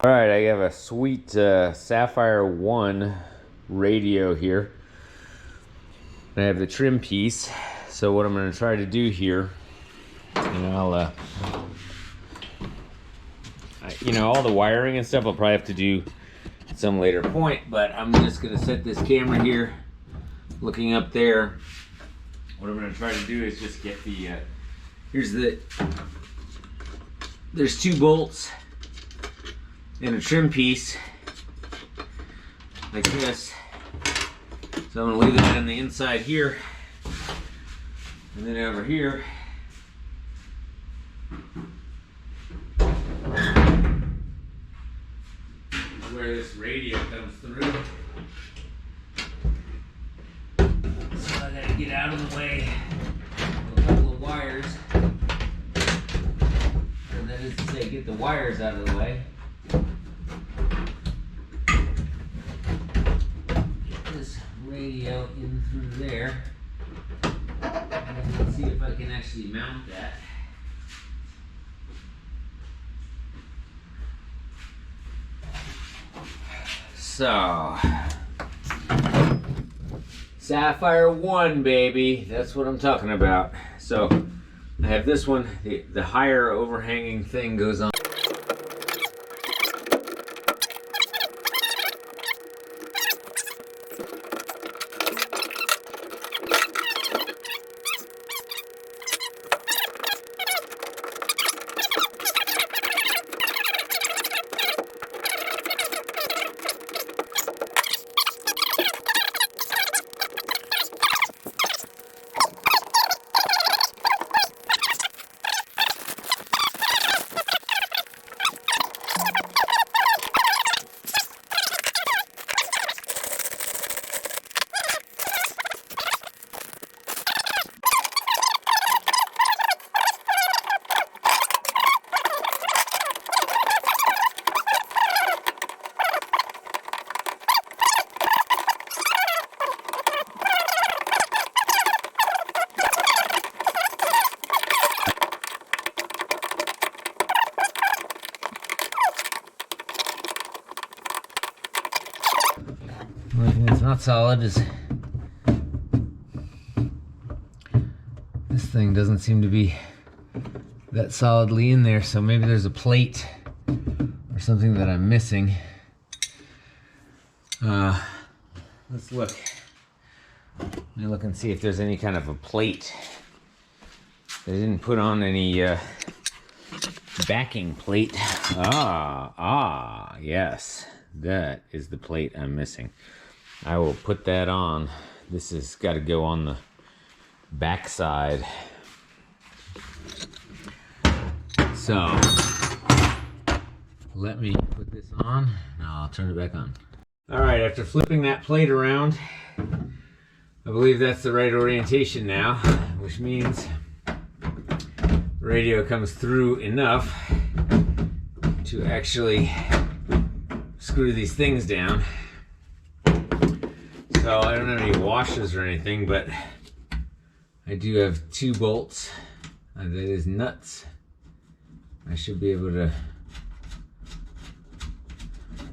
All right, I have a sweet Sapphire I radio here. I have the trim piece. So what I'm going to try to do here, and I'll, all the wiring and stuff I'll probably have to do at some later point, but I'm just going to set this camera here, looking up there. What I'm going to try to do is just get the, there's 2 bolts and a trim piece like this. So I'm going to leave that on the inside here, and then over here where this radio comes through. So I gotta get out of the way of a couple of wires. And that is to say, get the wires out of the way. Get this radio in through there. And let's see if I can actually mount that. So, Sapphire I, baby. That's what I'm talking about. So, I have this one. The higher overhanging thing goes on. The only thing that's not solid is this thing doesn't seem to be that solidly in there, so maybe there's a plate or something that I'm missing. Let's look. Let me look and see if there's any kind of a plate. They didn't put on any backing plate. Yes, that is the plate I'm missing. I will put that on. This has got to go on the back side. So let me put this on. Now I'll turn it back on. All right, after flipping that plate around, I believe that's the right orientation now, which means the radio comes through enough to actually screw these things down. So I don't have any washers or anything, but I do have 2 bolts. That is nuts. I should be able to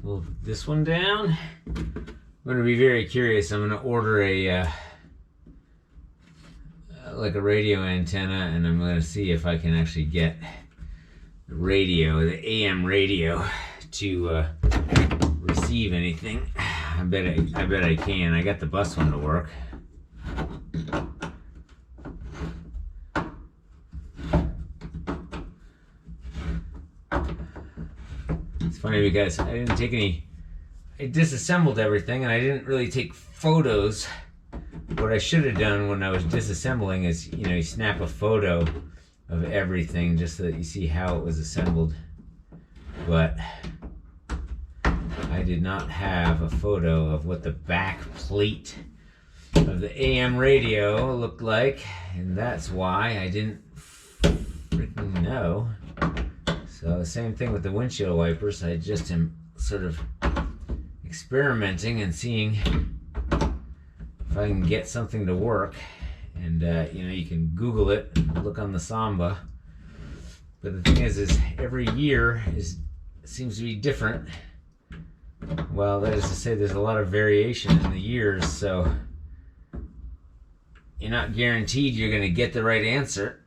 pull this one down. I'm going to be very curious. I'm going to order a like a radio antenna, and I'm going to see if I can actually get the radio, the AM radio, to receive anything. I bet I can. I got the bus one to work. It's funny because I didn't take any. I disassembled everything, and I didn't really take photos. What I should have done when I was disassembling is, you snap a photo of everything just so that you see how it was assembled. But I did not have a photo of what the back plate of the AM radio looked like, and that's why I didn't freaking know. So same thing with the windshield wipers. I just am sort of experimenting and seeing if I can get something to work. And you can Google it, look on the Samba. But the thing is every year is seems to be different. Well, that is to say there's a lot of variation in the years, so you're not guaranteed you're going to get the right answer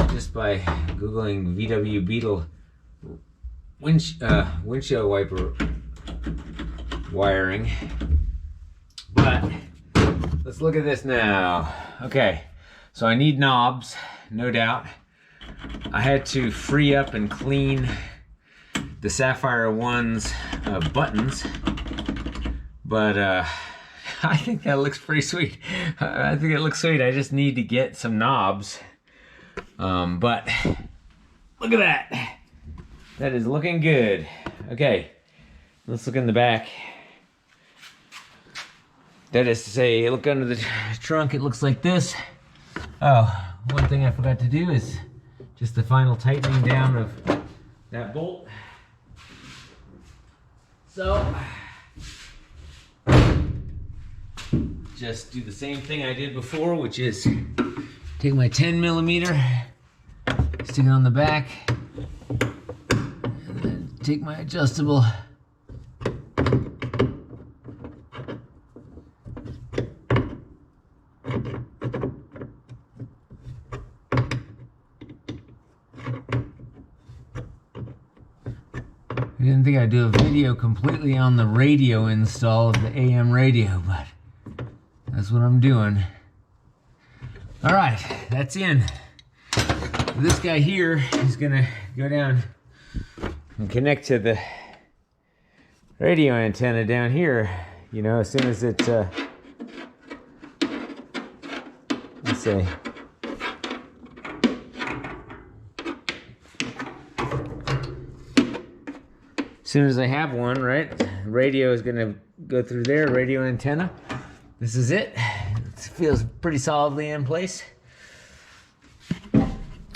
just by Googling VW Beetle windshield wiper wiring. But let's look at this now. Okay, so I need knobs, no doubt. I had to free up and clean the Sapphire I's buttons, but I think that looks pretty sweet. I think it looks sweet. I just need to get some knobs. But look at that. That is looking good. Okay, let's look in the back. That is to say, look under the trunk, it looks like this. Oh, one thing I forgot to do is just the final tightening down of that bolt. So, just do the same thing I did before, which is take my 10mm, stick it on the back, and then take my adjustable I didn't think I'd do a video completely on the radio install of the AM radio, but that's what I'm doing. All right, that's in. This guy here is gonna go down and connect to the radio antenna down here. You know, as soon as it, let's see. As soon as I have one, right, radio is gonna go through there, radio antenna. This is it. It feels pretty solidly in place.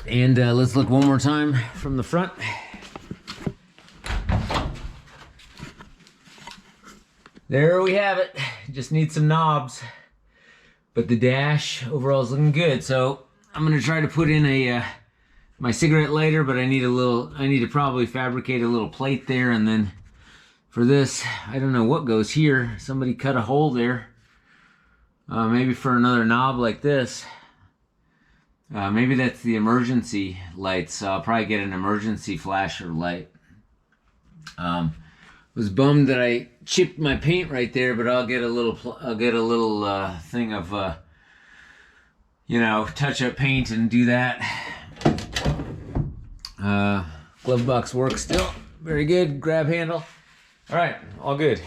And let's look one more time from the front. There we have it. Just need some knobs. But the dash overall is looking good. So I'm gonna try to put in a my cigarette lighter, but I need to probably fabricate a little plate there, and then for this, I don't know what goes here. Somebody cut a hole there. Maybe for another knob like this. Maybe that's the emergency lights. So I'll probably get an emergency flasher light. Was bummed that I chipped my paint right there, but I'll get a little thing of you know, touch up paint and do that. Glove box works still. Very good. Grab handle. All right, all good.